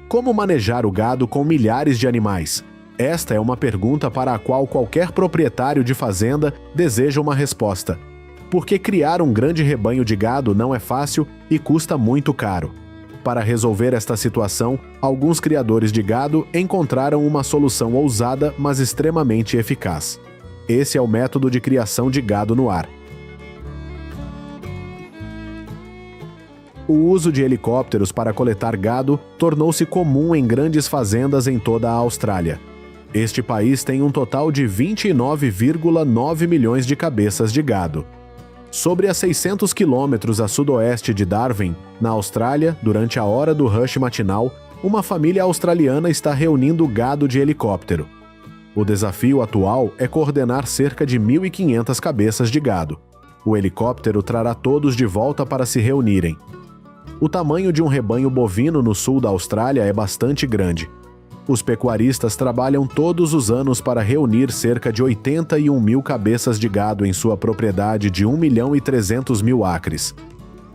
Como manejar o gado com milhares de animais? Esta é uma pergunta para a qual qualquer proprietário de fazenda deseja uma resposta. Porque criar um grande rebanho de gado não é fácil e custa muito caro. Para resolver esta situação, alguns criadores de gado encontraram uma solução ousada, mas extremamente eficaz. Esse é o método de criação de gado no ar. O uso de helicópteros para coletar gado tornou-se comum em grandes fazendas em toda a Austrália. Este país tem um total de 29,9 milhões de cabeças de gado. Sobre a 600 quilômetros a sudoeste de Darwin, na Austrália, durante a hora do rush matinal, uma família australiana está reunindo gado de helicóptero. O desafio atual é coordenar cerca de 1.500 cabeças de gado. O helicóptero trará todos de volta para se reunirem. O tamanho de um rebanho bovino no sul da Austrália é bastante grande. Os pecuaristas trabalham todos os anos para reunir cerca de 81 mil cabeças de gado em sua propriedade de 1.300.000 acres.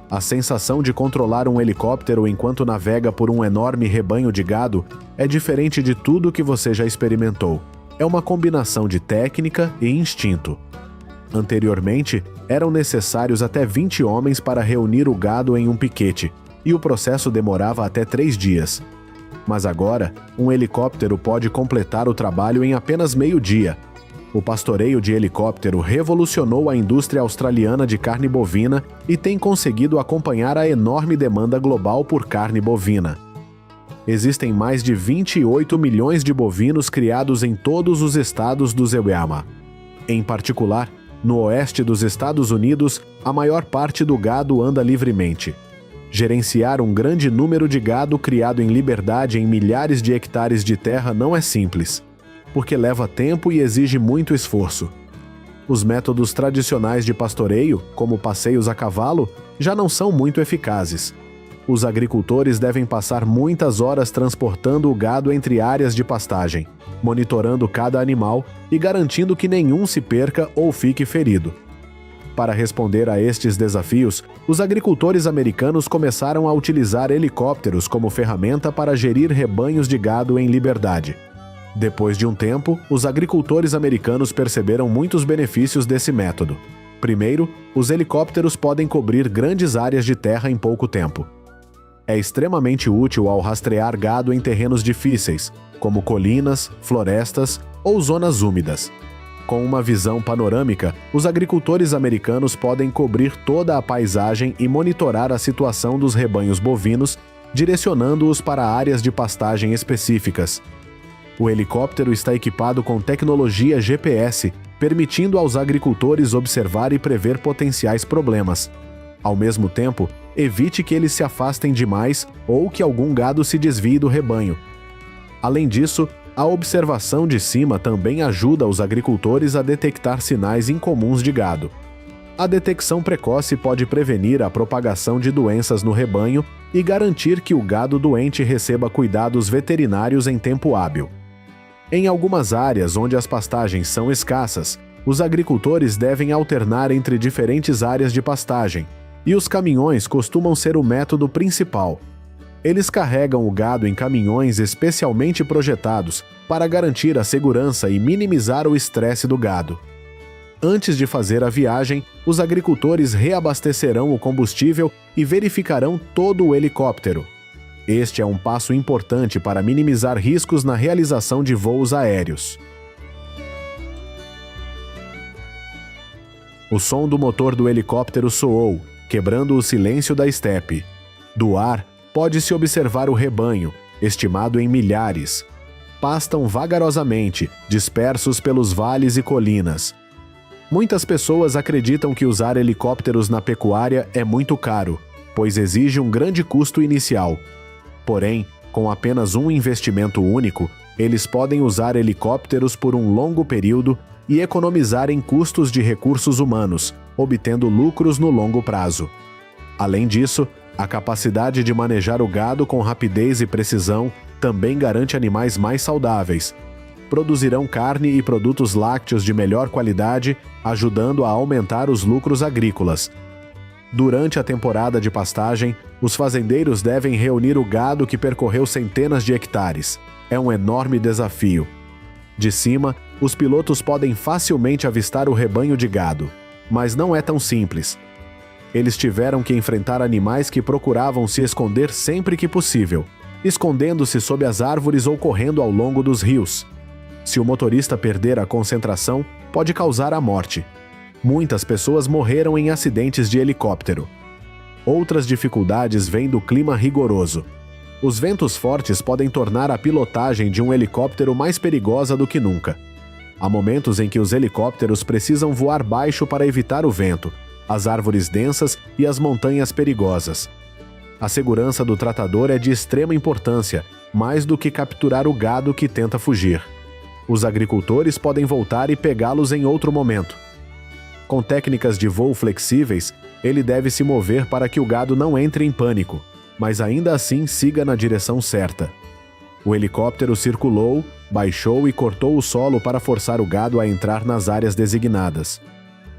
A sensação de controlar um helicóptero enquanto navega por um enorme rebanho de gado é diferente de tudo que você já experimentou. É uma combinação de técnica e instinto. Anteriormente, eram necessários até 20 homens para reunir o gado em um piquete, e o processo demorava até 3 dias. Mas agora, um helicóptero pode completar o trabalho em apenas meio-dia. O pastoreio de helicóptero revolucionou a indústria australiana de carne bovina e tem conseguido acompanhar a enorme demanda global por carne bovina. Existem mais de 28 milhões de bovinos criados em todos os estados do Zeuama. Em particular, no oeste dos Estados Unidos, a maior parte do gado anda livremente. Gerenciar um grande número de gado criado em liberdade em milhares de hectares de terra não é simples, porque leva tempo e exige muito esforço. Os métodos tradicionais de pastoreio, como passeios a cavalo, já não são muito eficazes. Os agricultores devem passar muitas horas transportando o gado entre áreas de pastagem, monitorando cada animal e garantindo que nenhum se perca ou fique ferido. Para responder a estes desafios, os agricultores americanos começaram a utilizar helicópteros como ferramenta para gerir rebanhos de gado em liberdade. Depois de um tempo, os agricultores americanos perceberam muitos benefícios desse método. Primeiro, os helicópteros podem cobrir grandes áreas de terra em pouco tempo. É extremamente útil ao rastrear gado em terrenos difíceis, como colinas, florestas ou zonas úmidas. Com uma visão panorâmica, os agricultores americanos podem cobrir toda a paisagem e monitorar a situação dos rebanhos bovinos, direcionando-os para áreas de pastagem específicas. O helicóptero está equipado com tecnologia GPS, permitindo aos agricultores observar e prever potenciais problemas. Ao mesmo tempo, evite que eles se afastem demais ou que algum gado se desvie do rebanho. Além disso, a observação de cima também ajuda os agricultores a detectar sinais incomuns de gado. A detecção precoce pode prevenir a propagação de doenças no rebanho e garantir que o gado doente receba cuidados veterinários em tempo hábil. Em algumas áreas onde as pastagens são escassas, os agricultores devem alternar entre diferentes áreas de pastagem, e os caminhões costumam ser o método principal. Eles carregam o gado em caminhões especialmente projetados para garantir a segurança e minimizar o estresse do gado. Antes de fazer a viagem, os agricultores reabastecerão o combustível e verificarão todo o helicóptero. Este é um passo importante para minimizar riscos na realização de voos aéreos. O som do motor do helicóptero soou, quebrando o silêncio da estepe. Do ar, pode-se observar o rebanho, estimado em milhares. Pastam vagarosamente, dispersos pelos vales e colinas. Muitas pessoas acreditam que usar helicópteros na pecuária é muito caro, pois exige um grande custo inicial. Porém, com apenas um investimento único, eles podem usar helicópteros por um longo período e economizar em custos de recursos humanos, obtendo lucros no longo prazo. Além disso, a capacidade de manejar o gado com rapidez e precisão também garante animais mais saudáveis. Produzirão carne e produtos lácteos de melhor qualidade, ajudando a aumentar os lucros agrícolas. Durante a temporada de pastagem, os fazendeiros devem reunir o gado que percorreu centenas de hectares. É um enorme desafio. De cima, os pilotos podem facilmente avistar o rebanho de gado, mas não é tão simples. Eles tiveram que enfrentar animais que procuravam se esconder sempre que possível, escondendo-se sob as árvores ou correndo ao longo dos rios. Se o motorista perder a concentração, pode causar a morte. Muitas pessoas morreram em acidentes de helicóptero. Outras dificuldades vêm do clima rigoroso. Os ventos fortes podem tornar a pilotagem de um helicóptero mais perigosa do que nunca. Há momentos em que os helicópteros precisam voar baixo para evitar o vento, as árvores densas e as montanhas perigosas. A segurança do tratador é de extrema importância, mais do que capturar o gado que tenta fugir. Os agricultores podem voltar e pegá-los em outro momento. Com técnicas de voo flexíveis, ele deve se mover para que o gado não entre em pânico, mas ainda assim siga na direção certa. O helicóptero circulou, baixou e cortou o solo para forçar o gado a entrar nas áreas designadas.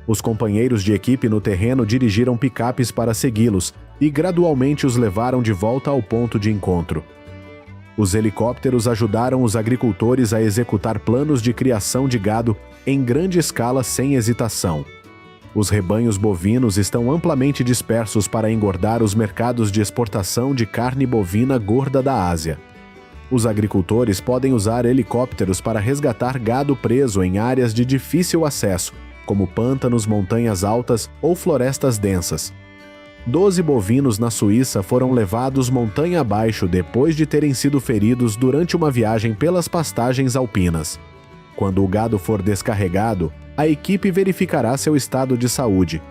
Os companheiros de equipe no terreno dirigiram picapes para segui-los e gradualmente os levaram de volta ao ponto de encontro. Os helicópteros ajudaram os agricultores a executar planos de criação de gado em grande escala sem hesitação. Os rebanhos bovinos estão amplamente dispersos para engordar os mercados de exportação de carne bovina gorda da Ásia. Os agricultores podem usar helicópteros para resgatar gado preso em áreas de difícil acesso, como pântanos, montanhas altas ou florestas densas. 12 bovinos na Suíça foram levados montanha abaixo depois de terem sido feridos durante uma viagem pelas pastagens alpinas. Quando o gado for descarregado, a equipe verificará seu estado de saúde.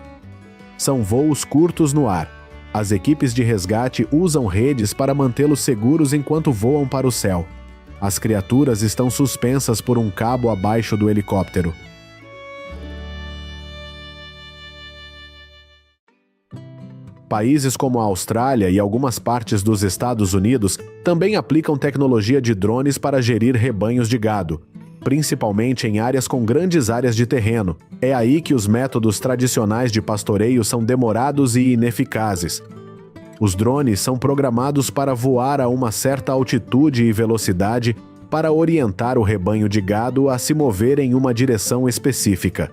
São voos curtos no ar. As equipes de resgate usam redes para mantê-los seguros enquanto voam para o céu. As criaturas estão suspensas por um cabo abaixo do helicóptero. Países como a Austrália e algumas partes dos Estados Unidos também aplicam tecnologia de drones para gerir rebanhos de gado, principalmente em áreas com grandes áreas de terreno. É aí que os métodos tradicionais de pastoreio são demorados e ineficazes. Os drones são programados para voar a uma certa altitude e velocidade para orientar o rebanho de gado a se mover em uma direção específica.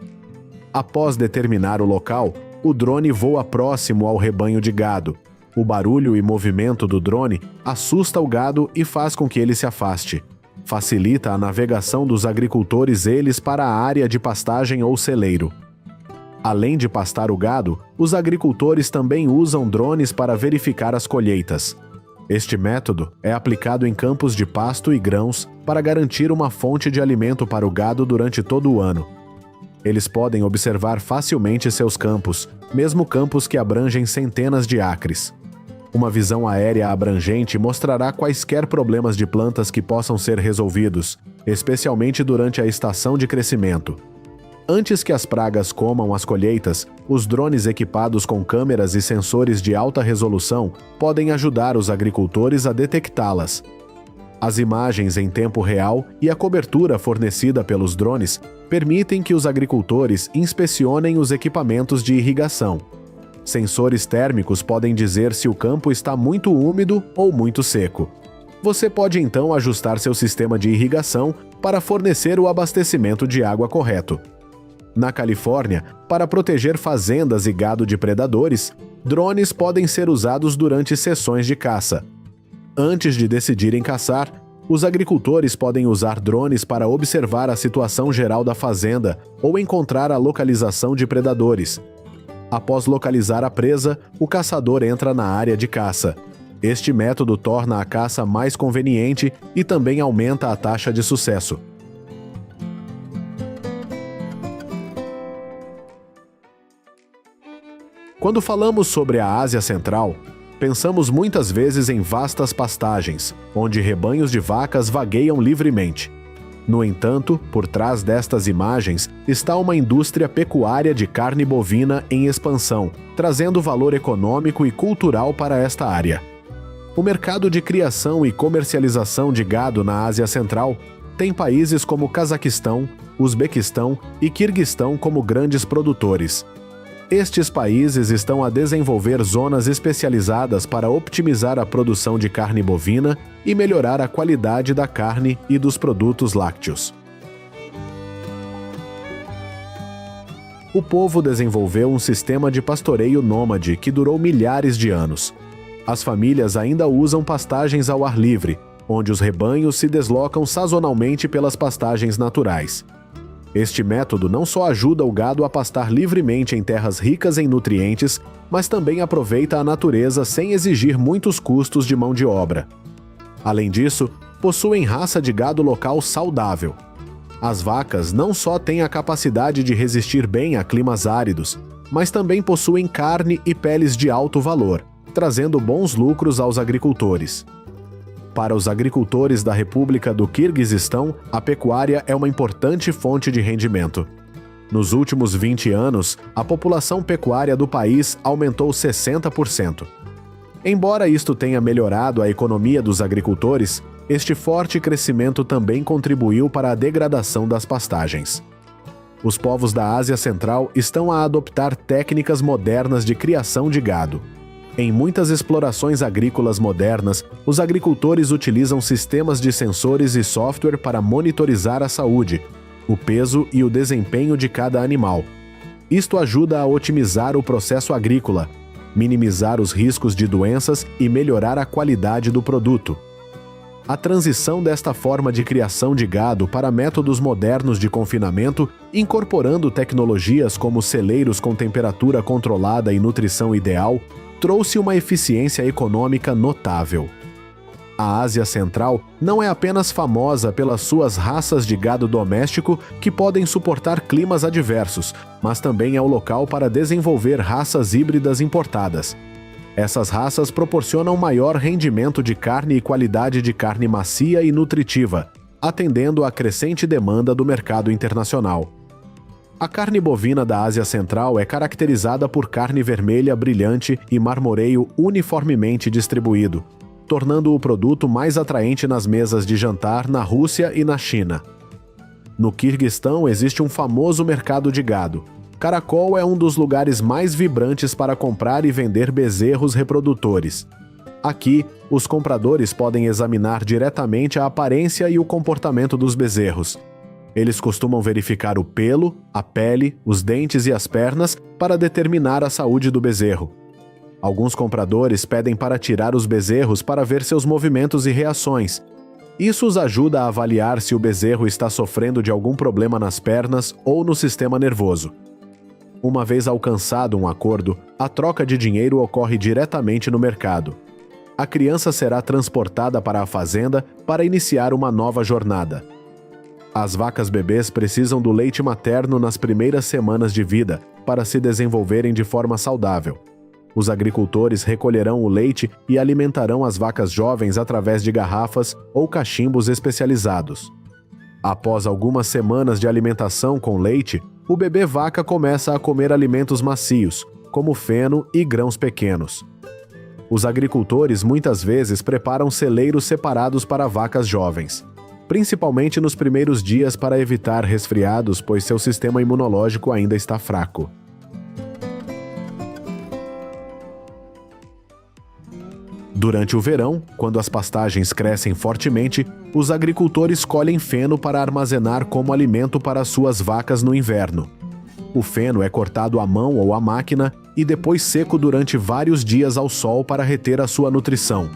Após determinar o local, o drone voa próximo ao rebanho de gado. O barulho e movimento do drone assusta o gado e faz com que ele se afaste. Facilita a navegação dos agricultores para a área de pastagem ou celeiro. Além de pastar o gado, os agricultores também usam drones para verificar as colheitas. Este método é aplicado em campos de pasto e grãos para garantir uma fonte de alimento para o gado durante todo o ano. Eles podem observar facilmente seus campos, mesmo campos que abrangem centenas de acres. Uma visão aérea abrangente mostrará quaisquer problemas de plantas que possam ser resolvidos, especialmente durante a estação de crescimento. Antes que as pragas comam as colheitas, os drones equipados com câmeras e sensores de alta resolução podem ajudar os agricultores a detectá-las. As imagens em tempo real e a cobertura fornecida pelos drones permitem que os agricultores inspecionem os equipamentos de irrigação. Sensores térmicos podem dizer se o campo está muito úmido ou muito seco. Você pode então ajustar seu sistema de irrigação para fornecer o abastecimento de água correto. Na Califórnia, para proteger fazendas e gado de predadores, drones podem ser usados durante sessões de caça. Antes de decidirem caçar, os agricultores podem usar drones para observar a situação geral da fazenda ou encontrar a localização de predadores. Após localizar a presa, o caçador entra na área de caça. Este método torna a caça mais conveniente e também aumenta a taxa de sucesso. Quando falamos sobre a Ásia Central, pensamos muitas vezes em vastas pastagens, onde rebanhos de vacas vagueiam livremente. No entanto, por trás destas imagens está uma indústria pecuária de carne bovina em expansão, trazendo valor econômico e cultural para esta área. O mercado de criação e comercialização de gado na Ásia Central tem países como Cazaquistão, Uzbequistão e Quirguistão como grandes produtores. Estes países estão a desenvolver zonas especializadas para optimizar a produção de carne bovina e melhorar a qualidade da carne e dos produtos lácteos. O povo desenvolveu um sistema de pastoreio nômade que durou milhares de anos. As famílias ainda usam pastagens ao ar livre, onde os rebanhos se deslocam sazonalmente pelas pastagens naturais. Este método não só ajuda o gado a pastar livremente em terras ricas em nutrientes, mas também aproveita a natureza sem exigir muitos custos de mão de obra. Além disso, possuem raça de gado local saudável. As vacas não só têm a capacidade de resistir bem a climas áridos, mas também possuem carne e peles de alto valor, trazendo bons lucros aos agricultores. Para os agricultores da República do Quirguizistão, a pecuária é uma importante fonte de rendimento. Nos últimos 20 anos, a população pecuária do país aumentou 60%. Embora isto tenha melhorado a economia dos agricultores, este forte crescimento também contribuiu para a degradação das pastagens. Os povos da Ásia Central estão a adoptar técnicas modernas de criação de gado. Em muitas explorações agrícolas modernas, os agricultores utilizam sistemas de sensores e software para monitorizar a saúde, o peso e o desempenho de cada animal. Isto ajuda a otimizar o processo agrícola, minimizar os riscos de doenças e melhorar a qualidade do produto. A transição desta forma de criação de gado para métodos modernos de confinamento, incorporando tecnologias como celeiros com temperatura controlada e nutrição ideal, trouxe uma eficiência econômica notável. A Ásia Central não é apenas famosa pelas suas raças de gado doméstico que podem suportar climas adversos, mas também é o local para desenvolver raças híbridas importadas. Essas raças proporcionam maior rendimento de carne e qualidade de carne macia e nutritiva, atendendo à crescente demanda do mercado internacional. A carne bovina da Ásia Central é caracterizada por carne vermelha brilhante e marmoreio uniformemente distribuído, tornando o produto mais atraente nas mesas de jantar na Rússia e na China. No Quirguistão existe um famoso mercado de gado. Karakol é um dos lugares mais vibrantes para comprar e vender bezerros reprodutores. Aqui, os compradores podem examinar diretamente a aparência e o comportamento dos bezerros. Eles costumam verificar o pelo, a pele, os dentes e as pernas para determinar a saúde do bezerro. Alguns compradores pedem para tirar os bezerros para ver seus movimentos e reações. Isso os ajuda a avaliar se o bezerro está sofrendo de algum problema nas pernas ou no sistema nervoso. Uma vez alcançado um acordo, a troca de dinheiro ocorre diretamente no mercado. A criança será transportada para a fazenda para iniciar uma nova jornada. As vacas bebês precisam do leite materno nas primeiras semanas de vida para se desenvolverem de forma saudável. Os agricultores recolherão o leite e alimentarão as vacas jovens através de garrafas ou cachimbos especializados. Após algumas semanas de alimentação com leite, o bebê vaca começa a comer alimentos macios, como feno e grãos pequenos. Os agricultores muitas vezes preparam celeiros separados para vacas jovens, principalmente nos primeiros dias para evitar resfriados, pois seu sistema imunológico ainda está fraco. Durante o verão, quando as pastagens crescem fortemente, os agricultores colhem feno para armazenar como alimento para suas vacas no inverno. O feno é cortado à mão ou à máquina e depois seco durante vários dias ao sol para reter a sua nutrição.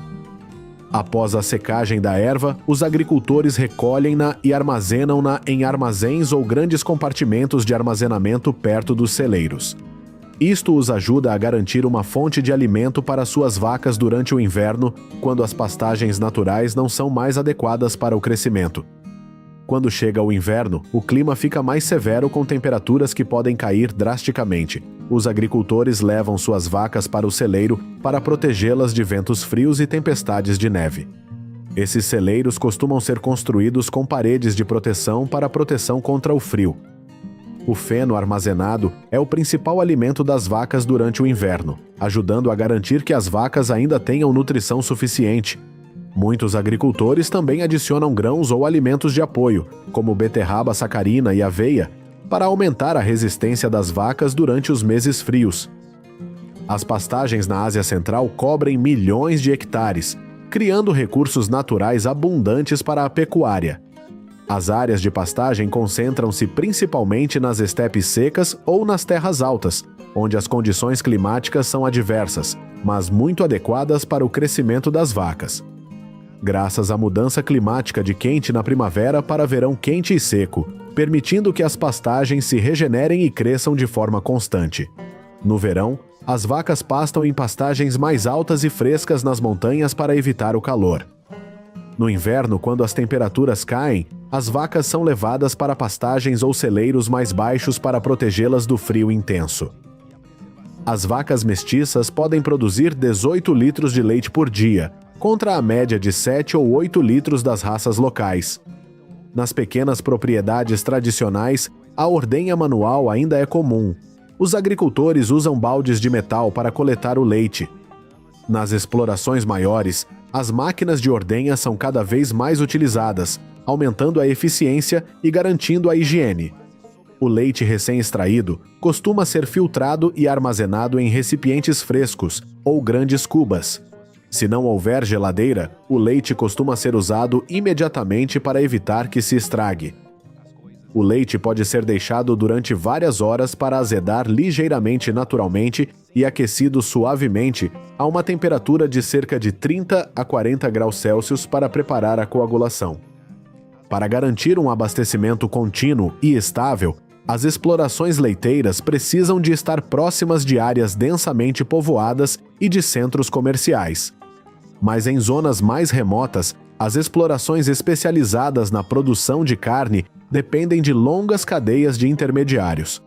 Após a secagem da erva, os agricultores recolhem-na e armazenam-na em armazéns ou grandes compartimentos de armazenamento perto dos celeiros. Isto os ajuda a garantir uma fonte de alimento para suas vacas durante o inverno, quando as pastagens naturais não são mais adequadas para o crescimento. Quando chega o inverno, o clima fica mais severo com temperaturas que podem cair drasticamente. Os agricultores levam suas vacas para o celeiro para protegê-las de ventos frios e tempestades de neve. Esses celeiros costumam ser construídos com paredes de proteção para proteção contra o frio. O feno armazenado é o principal alimento das vacas durante o inverno, ajudando a garantir que as vacas ainda tenham nutrição suficiente. Muitos agricultores também adicionam grãos ou alimentos de apoio, como beterraba sacarina e aveia, para aumentar a resistência das vacas durante os meses frios. As pastagens na Ásia Central cobrem milhões de hectares, criando recursos naturais abundantes para a pecuária. As áreas de pastagem concentram-se principalmente nas estepes secas ou nas terras altas, onde as condições climáticas são adversas, mas muito adequadas para o crescimento das vacas. Graças à mudança climática de quente na primavera para verão quente e seco, permitindo que as pastagens se regenerem e cresçam de forma constante. No verão, as vacas pastam em pastagens mais altas e frescas nas montanhas para evitar o calor. No inverno, quando as temperaturas caem, as vacas são levadas para pastagens ou celeiros mais baixos para protegê-las do frio intenso. As vacas mestiças podem produzir 18 litros de leite por dia, contra a média de 7 ou 8 litros das raças locais. Nas pequenas propriedades tradicionais, a ordenha manual ainda é comum. Os agricultores usam baldes de metal para coletar o leite. Nas explorações maiores, as máquinas de ordenha são cada vez mais utilizadas, aumentando a eficiência e garantindo a higiene. O leite recém-extraído costuma ser filtrado e armazenado em recipientes frescos ou grandes cubas. Se não houver geladeira, o leite costuma ser usado imediatamente para evitar que se estrague. O leite pode ser deixado durante várias horas para azedar ligeiramente naturalmente e aquecido suavemente a uma temperatura de cerca de 30 a 40 graus Celsius para preparar a coagulação. Para garantir um abastecimento contínuo e estável, as explorações leiteiras precisam de estar próximas de áreas densamente povoadas e de centros comerciais. Mas em zonas mais remotas, as explorações especializadas na produção de carne dependem de longas cadeias de intermediários.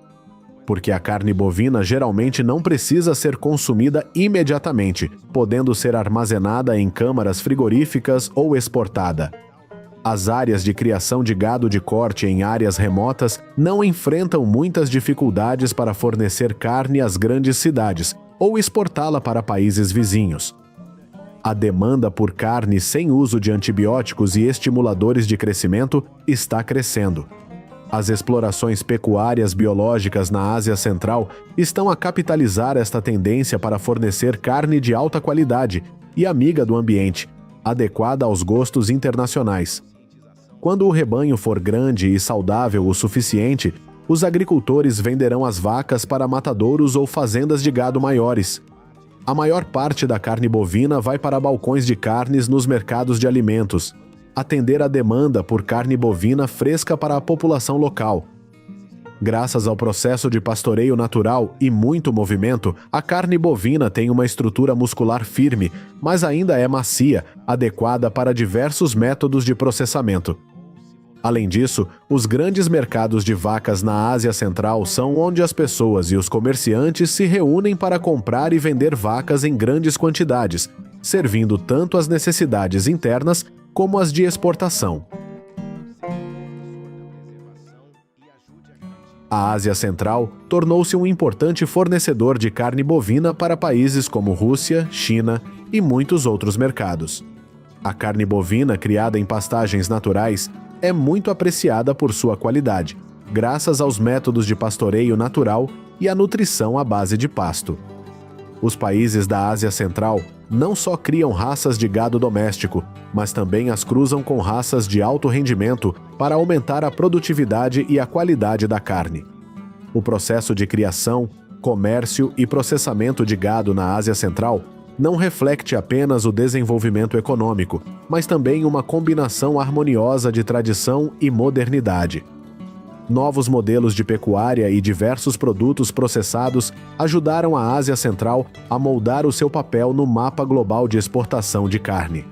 Porque a carne bovina geralmente não precisa ser consumida imediatamente, podendo ser armazenada em câmaras frigoríficas ou exportada. As áreas de criação de gado de corte em áreas remotas não enfrentam muitas dificuldades para fornecer carne às grandes cidades ou exportá-la para países vizinhos. A demanda por carne sem uso de antibióticos e estimuladores de crescimento está crescendo. As explorações pecuárias biológicas na Ásia Central estão a capitalizar esta tendência para fornecer carne de alta qualidade e amiga do ambiente, adequada aos gostos internacionais. Quando o rebanho for grande e saudável o suficiente, os agricultores venderão as vacas para matadouros ou fazendas de gado maiores. A maior parte da carne bovina vai para balcões de carnes nos mercados de alimentos, atender à demanda por carne bovina fresca para a população local. Graças ao processo de pastoreio natural e muito movimento, a carne bovina tem uma estrutura muscular firme, mas ainda é macia, adequada para diversos métodos de processamento. Além disso, os grandes mercados de vacas na Ásia Central são onde as pessoas e os comerciantes se reúnem para comprar e vender vacas em grandes quantidades, servindo tanto as necessidades internas como as de exportação. A Ásia Central tornou-se um importante fornecedor de carne bovina para países como Rússia, China e muitos outros mercados. A carne bovina criada em pastagens naturais é muito apreciada por sua qualidade, graças aos métodos de pastoreio natural e à nutrição à base de pasto. Os países da Ásia Central não só criam raças de gado doméstico, mas também as cruzam com raças de alto rendimento para aumentar a produtividade e a qualidade da carne. O processo de criação, comércio e processamento de gado na Ásia Central não reflete apenas o desenvolvimento econômico, mas também uma combinação harmoniosa de tradição e modernidade. Novos modelos de pecuária e diversos produtos processados ajudaram a Ásia Central a moldar o seu papel no mapa global de exportação de carne.